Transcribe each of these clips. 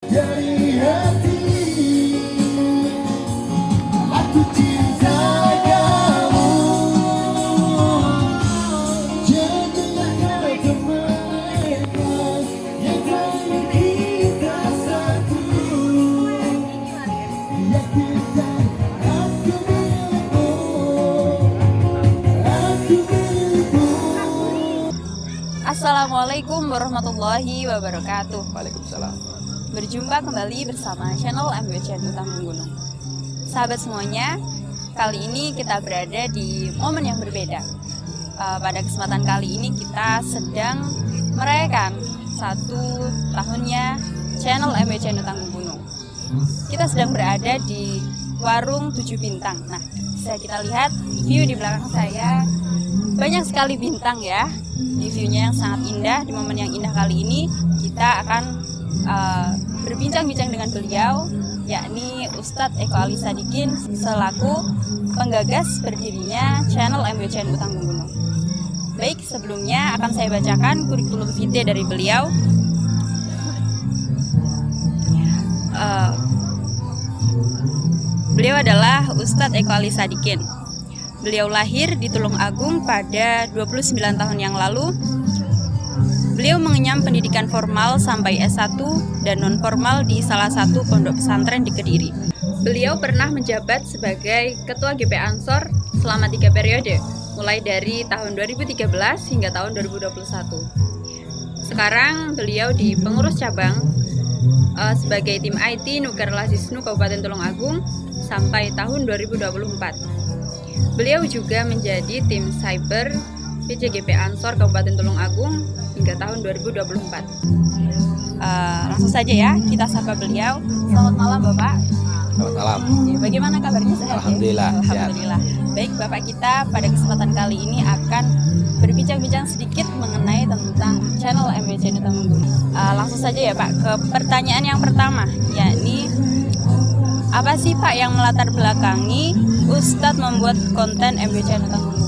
Dari hati aku cinta kamu, jadilah kau teman yang tahu kita satu. Yakinkan aku milikmu, aku milikmu. Assalamualaikum warahmatullahi wabarakatuh. Waalaikumsalam. Berjumpa kembali bersama channel MBC Utang Gunung. Sahabat semuanya, kali ini kita berada di momen yang berbeda. Pada kesempatan kali ini kita sedang merayakan 1 tahunnya channel MBC Utang Gunung. Kita sedang berada di warung 7 bintang. Nah, bisa kita lihat view di belakang saya, banyak sekali bintang ya. Di view-nya yang sangat indah, di momen yang indah kali ini kita akan berbincang-bincang dengan beliau, yakni Ustadz Eko Ali Sadikin selaku penggagas berdirinya channel MBC Utang Gunung. Baik, sebelumnya akan saya bacakan kurikulum vitae dari beliau. Beliau adalah Ustadz Eko Ali Sadikin. Beliau lahir di Tulung Agung pada 29 tahun yang lalu. Beliau mengenyam pendidikan formal sampai S1 dan non-formal di salah satu pondok pesantren di Kediri. Beliau pernah menjabat sebagai Ketua GP Ansor selama 3 periode, mulai dari tahun 2013 hingga tahun 2021. Sekarang beliau di pengurus cabang sebagai tim IT Nuker Lasisnu Kabupaten Tulung Agung sampai tahun 2024. Beliau juga menjadi tim cyber PJGP Ansor Kabupaten Tulung Agung hingga tahun 2024. Langsung saja ya, kita sapa beliau. Selamat malam Bapak. Selamat malam. Bagaimana kabarnya sehat? Alhamdulillah. Ya? Alhamdulillah. Baik Bapak, kita pada kesempatan kali ini akan berbincang-bincang sedikit mengenai tentang channel MBC Utang Gunung. Langsung saja ya Pak ke pertanyaan yang pertama, yakni apa sih Pak yang melatar belakangi Ustadz membuat konten MBC Utang Gunung?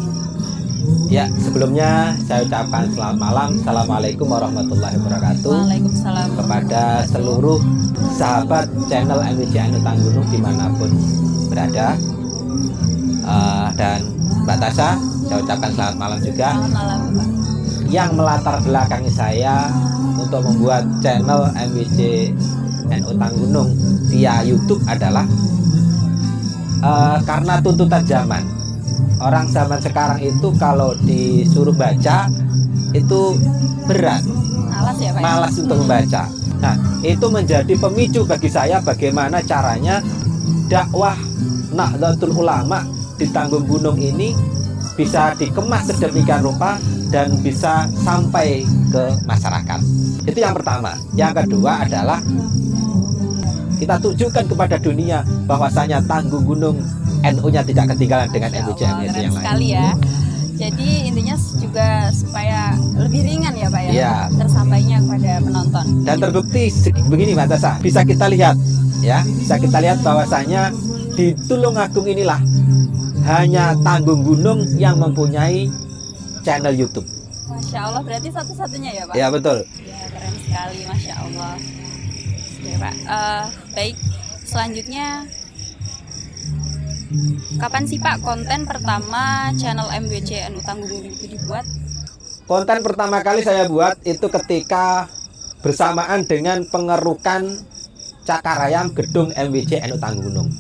Ya, sebelumnya saya ucapkan selamat malam. Assalamualaikum warahmatullahi wabarakatuh. Waalaikumsalam. Kepada seluruh sahabat channel MBC Utang Gunung dimanapun berada. Dan Mbak Tasha, saya ucapkan selamat malam juga. Selamat malam Pak. Yang melatar belakangi saya untuk membuat channel MBC Utang Gunung via YouTube adalah karena tuntutan zaman. Orang zaman sekarang itu kalau disuruh baca itu berat, Malas ya Pak? malas untuk membaca. Nah, itu menjadi pemicu bagi saya bagaimana caranya dakwah Nahdlatul Ulama di Tanggung Gunung ini bisa dikemas sedemikian rupa dan bisa sampai ke masyarakat. Itu yang pertama. Yang kedua adalah kita tunjukkan kepada dunia bahwasanya Tanggung Gunung NU-nya tidak ketinggalan dengan MBC yang lain. Sekali ya. Jadi intinya juga supaya lebih ringan ya Pak ya, Iya. tersampainya kepada penonton. Dan terbukti begini Mbak Tasha, bisa kita lihat ya, bisa kita lihat bahwasanya di Tulung Agung inilah hanya Tanggung Gunung yang mempunyai channel YouTube. Masya Allah, berarti satu-satunya ya Pak? Ya betul. Ya, keren sekali, Masya Allah. Oke Pak, baik, selanjutnya kapan sih Pak konten pertama channel MBC Utang Gunung itu dibuat? Konten pertama kali saya buat itu ketika bersamaan dengan pengerukan Cakarayam gedung MBC Tanggung Gunung.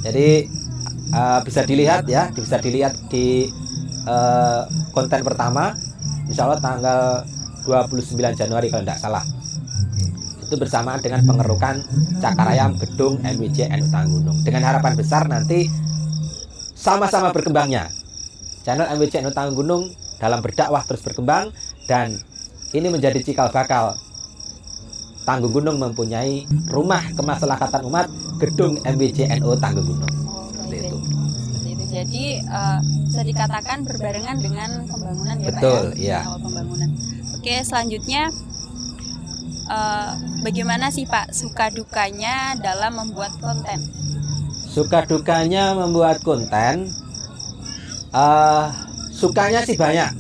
Jadi bisa dilihat ya, bisa dilihat di konten pertama, insya Allah tanggal 29 Januari kalau tidak salah. Itu bersamaan dengan pengerukan Cakarayam gedung MBC Tanggung Gunung. Dengan harapan besar nanti sama-sama berkembangnya channel MBC Tanggung Gunung dalam berdakwah terus berkembang, dan ini menjadi cikal bakal Tanggung Gunung mempunyai rumah kemaslahatan umat gedung MBC Tanggung Gunung. Seperti itu. Seperti itu. Jadi bisa dikatakan berbarengan dengan pembangunan ya Betul, Pak ya? iya. Awal pembangunan. Oke, selanjutnya bagaimana sih Pak suka dukanya dalam membuat konten? Suka dukanya membuat konten, sukanya sih banyak.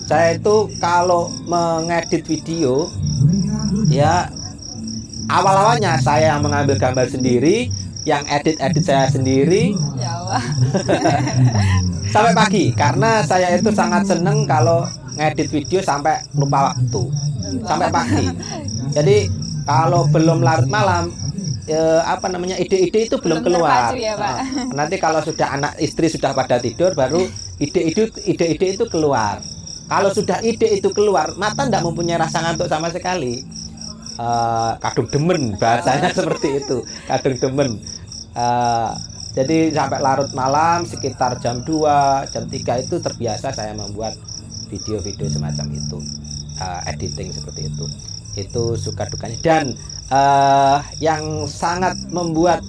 Saya itu kalau mengedit video ya awal-awalnya saya yang mengambil gambar sendiri, yang edit saya sendiri Ya Allah. sampai pagi, karena saya itu sangat seneng kalau ngedit video sampai lupa waktu, sampai pagi. Jadi kalau belum larut malam, ide-ide itu belum keluar. terpacu ya, Pak. Nanti kalau sudah anak istri sudah pada tidur, baru ide-ide itu keluar. Kalau sudah ide itu keluar, mata tidak mempunyai rasa ngantuk sama sekali. Kadung demen bahasanya seperti itu, kadung demen. Jadi sampai larut malam sekitar jam 2, jam 3 itu terbiasa saya membuat video-video semacam itu, editing seperti itu. Itu suka dukanya. Dan yang sangat membuat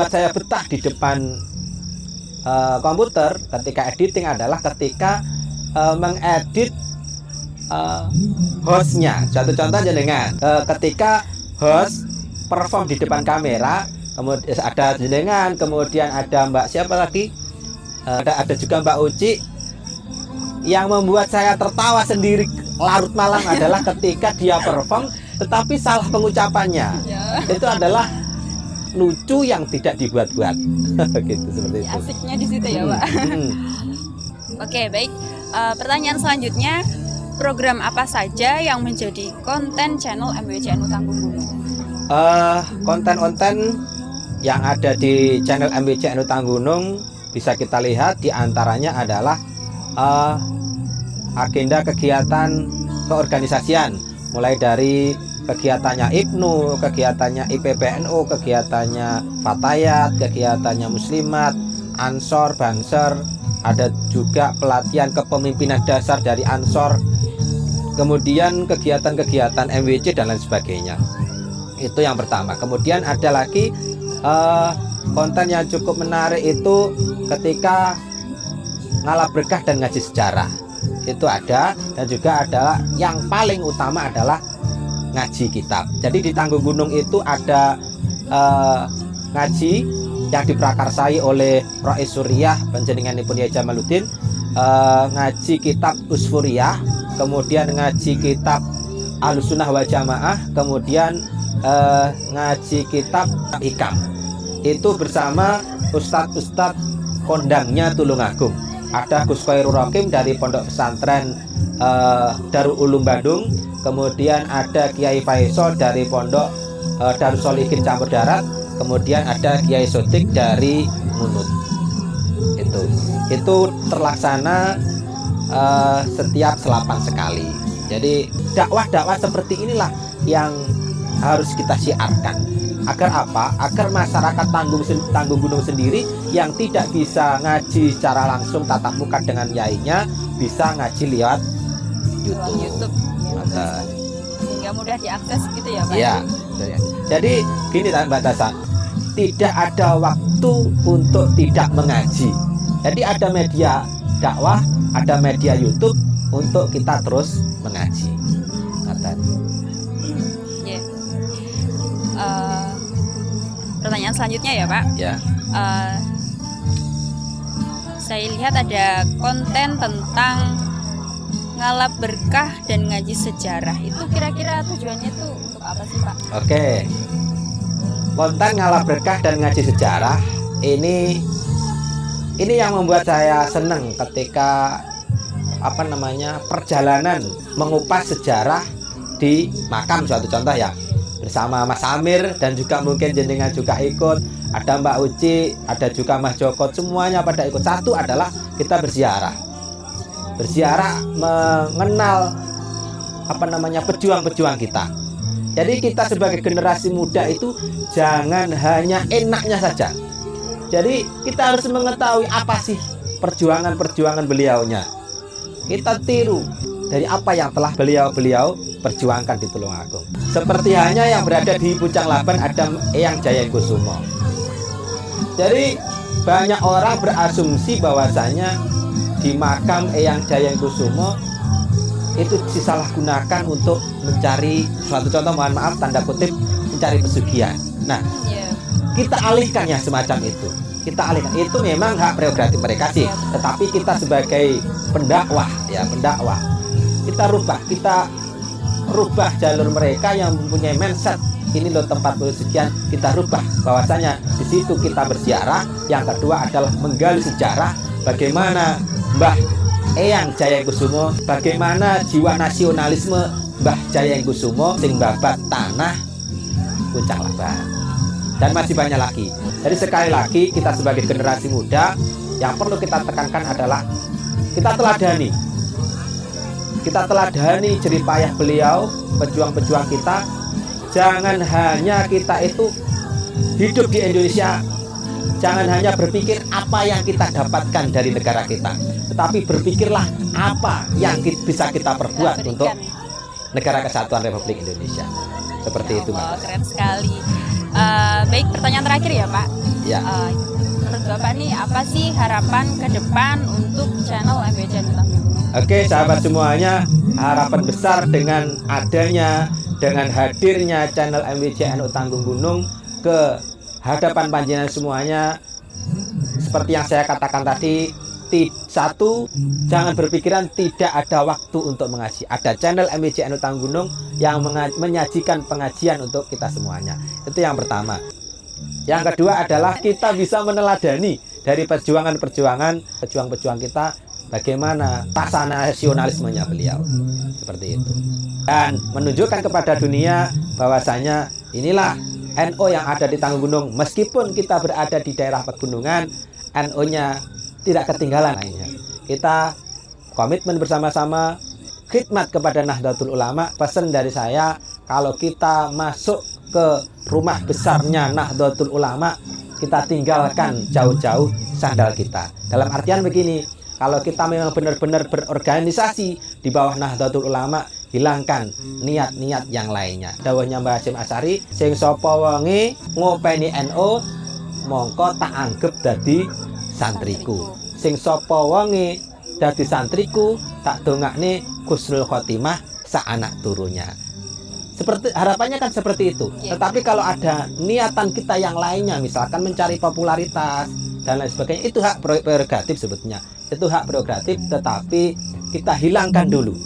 saya betah di depan komputer ketika editing adalah ketika mengedit hostnya. Satu contoh aja dengan ketika host perform di depan kamera, kemudian ada jenengan, kemudian ada Mbak siapa lagi, ada juga Mbak Uci. Yang membuat saya tertawa sendiri larut malam adalah ketika dia perform tetapi salah pengucapannya. Itu adalah lucu yang tidak dibuat-buat. Gitu, seperti itu. Asiknya di situ ya, Pak. Oke, baik. Pertanyaan selanjutnya, program apa saja yang menjadi konten channel MWC NU Tanggung Gunung? Konten-konten yang ada di channel MWC NU Tanggung Gunung bisa kita lihat diantaranya adalah agenda kegiatan keorganisasian, mulai dari kegiatannya IPNU, kegiatannya IPPNU, kegiatannya Fatayat, kegiatannya Muslimat, Ansor, Banser, ada juga pelatihan kepemimpinan dasar dari Ansor, kemudian kegiatan-kegiatan MWC dan lain sebagainya. Itu yang pertama. Kemudian ada lagi konten yang cukup menarik itu ketika ngalah berkah dan ngaji sejarah. Itu ada, dan juga adalah yang paling utama adalah ngaji kitab. Jadi di Tanggung Gunung itu ada ngaji yang diprakarsai oleh Rois Suriah panjenenganipun Yai Jamaluddin, ngaji kitab Usfuriyah, kemudian ngaji kitab Ahlussunnah wal Jamaah, kemudian ngaji kitab Hikam. Itu bersama ustadz-ustadz kondangnya Tulungagung. Ada Gus Khairul Rakim dari Pondok Pesantren Darul Ulum Bandung, kemudian ada Kiai Faisal dari Pondok Darus Sholihin Campur Darat, kemudian ada Kiai Sotik dari Ngunut. Itu terlaksana setiap selapan sekali. Jadi dakwah-dakwah seperti inilah yang harus kita siarkan. Agar apa? Agar masyarakat Tanggung Gunung sendiri yang tidak bisa ngaji secara langsung tatap muka dengan yainya bisa ngaji lewat YouTube. Ya, sehingga mudah diakses gitu ya, Pak. Iya. Jadi gini Mbak Tasa, tidak ada waktu untuk tidak mengaji. Jadi ada media dakwah, ada media YouTube untuk kita terus mengaji. Pertanyaan selanjutnya ya, Pak. Ya. Saya lihat ada konten tentang ngalap berkah dan ngaji sejarah. Itu kira-kira tujuannya itu untuk apa sih, Pak? Oke. Konten ngalap berkah dan ngaji sejarah ini yang membuat saya senang ketika perjalanan mengupas sejarah di makam, suatu contoh ya, bersama Mas Amir, dan juga mungkin jenengan juga ikut, ada Mbak Uci, ada juga Mas Joko, semuanya pada ikut. Satu adalah kita berziarah mengenal pejuang-pejuang kita. Jadi kita sebagai generasi muda itu jangan hanya enaknya saja. Jadi kita harus mengetahui apa sih perjuangan beliaunya. Kita tiru dari apa yang telah beliau perjuangkan di Tulungagung. Seperti hanya yang berada di Pucang Laban ada Eyang Jayengkusumo. Jadi banyak orang berasumsi bahwasanya di makam Eyang Jayengkusumo itu disalahgunakan untuk mencari, suatu contoh, mohon maaf tanda kutip, mencari pesugihan. Nah, kita alihkan yang semacam itu. Kita alihkan. Itu memang hak prerogatif mereka sih. Tetapi kita sebagai pendakwah, kita rubah jalur mereka yang mempunyai mindset ini loh tempat sekian, kita rubah bahwasanya di situ kita berziarah. Yang kedua adalah menggali sejarah bagaimana Mbah Eyang Jayengkusumo, bagaimana jiwa nasionalisme Mbah Jayengkusumo sing babat tanah Puncak Laban, dan masih banyak lagi. Jadi sekali lagi kita sebagai generasi muda yang perlu kita tekankan adalah kita teladani jerih payah beliau, pejuang-pejuang kita. Jangan hanya kita itu hidup di Indonesia, jangan hanya berpikir apa yang kita dapatkan dari negara kita, tetapi berpikirlah apa yang bisa kita perbuat untuk Negara Kesatuan Republik Indonesia. Seperti itu, Mbak. Keren sekali. Baik, pertanyaan terakhir ya, Pak. Ya. Menurut Bapak nih, apa sih harapan ke depan untuk channel MWC Anu Tanggungunung? Oke, sahabat semuanya, harapan besar dengan hadirnya channel MWC Anu Tanggungunung ke hadapan panjenengan semuanya, seperti yang saya katakan tadi, satu, jangan berpikiran tidak ada waktu untuk mengaji. Ada channel MWC Anu Tanggungunung yang menyajikan pengajian untuk kita semuanya. Itu yang pertama. Yang kedua adalah kita bisa meneladani dari pejuang kita bagaimana rasa nasionalismenya beliau. Seperti itu. Dan menunjukkan kepada dunia bahwasanya inilah NU yang ada di Tanggungunung. Meskipun kita berada di daerah pegunungan, NU-nya tidak ketinggalan lainnya. Kita komitmen bersama-sama khidmat kepada Nahdlatul Ulama. Pesan dari saya, kalau kita masuk ke rumah besarnya Nahdlatul Ulama, kita tinggalkan jauh-jauh sandal kita. Dalam artian begini, kalau kita memang benar-benar berorganisasi di bawah Nahdlatul Ulama, hilangkan niat-niat yang lainnya. Dawuhnya Mbah Hasyim Asy'ari, sing sapa wonge ngopeni NU, mongko tak anggap dadi santriku. Sing sapa wonge dadi santriku, tak dongakne husnul khotimah sak anak turunnya. Seperti harapannya kan seperti itu. Tetapi kalau ada niatan kita yang lainnya, misalkan mencari popularitas dan lain sebagainya, itu hak prerogatif sebetulnya. Itu hak prerogatif, tetapi kita hilangkan dulu.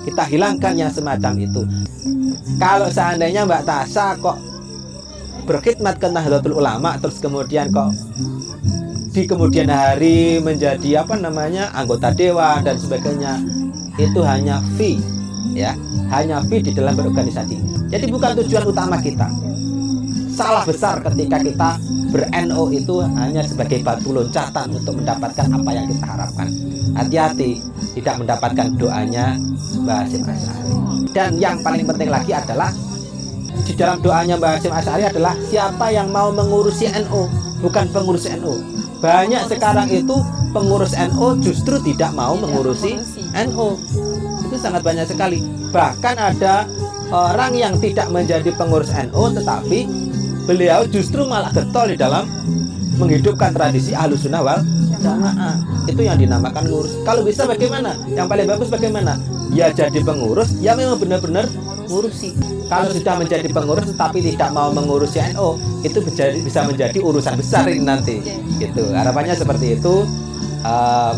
Kita hilangkan yang semacam itu. Kalau seandainya Mbak Tasha kok berkhidmat ke Nahdlatul Ulama, terus kemudian kok di kemudian hari menjadi anggota dewan dan sebagainya, itu hanya fee, ya, hanya fee di dalam berorganisasi. Jadi bukan tujuan utama kita. Salah besar ketika kita ber-NU itu hanya sebagai batu loncatan untuk mendapatkan apa yang kita harapkan. Hati-hati tidak mendapatkan doanya Mbah Hasyim Asy'ari. Dan yang paling penting lagi adalah di dalam doanya Mbah Hasyim Asy'ari adalah siapa yang mau mengurusi NU, bukan pengurus NU. Banyak sekarang itu pengurus NU justru tidak mau mengurusi NU. Itu sangat banyak sekali. Bahkan ada orang yang tidak menjadi pengurus NU, tetapi beliau justru malah getol di dalam menghidupkan tradisi Ahlussunnah wal Jamaah. Itu yang dinamakan ngurus. Kalau bisa bagaimana? Yang paling bagus bagaimana? Ya jadi pengurus, ya memang benar-benar ngurusi. Kalau sudah menjadi pengurus tetapi tidak mau mengurusi NU, itu bisa menjadi urusan besar ini nanti. Gitu. Harapannya seperti itu.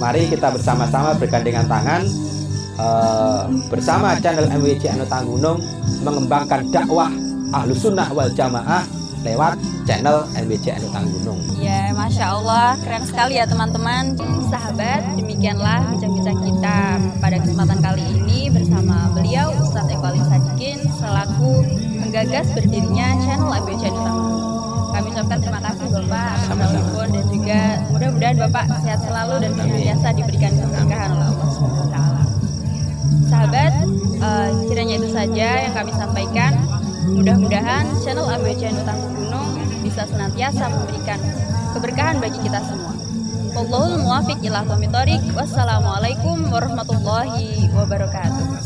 Mari kita bersama-sama bergandengan tangan bersama channel MWC Anu Tanggungunung mengembangkan dakwah Ahlussunnah wal Jamaah lewat channel MWC Anu Tanggungunung. Ya, Masya Allah, keren sekali ya teman-teman. Sahabat, demikianlah bincang-bincang kita pada kesempatan kali ini bersama beliau Ustadz Eko Ali Sadikin selaku penggagas berdirinya channel MWC Anu Tanggungunung. Kami ucapkan terima kasih Bapak Sama-sama. dan juga mudah-mudahan Bapak sehat selalu dan senantiasa diberikan keberkahan oleh Allah Subhanahu wa Ta'ala. Sahabat, kiranya itu saja yang kami sampaikan. Mudah-mudahan channel MWC Anu Tanggungunung bisa senantiasa memberikan keberkahan bagi kita semua. Wallahul muwaffiq ila aqwamit thoriq. Wassalamualaikum warahmatullahi wabarakatuh.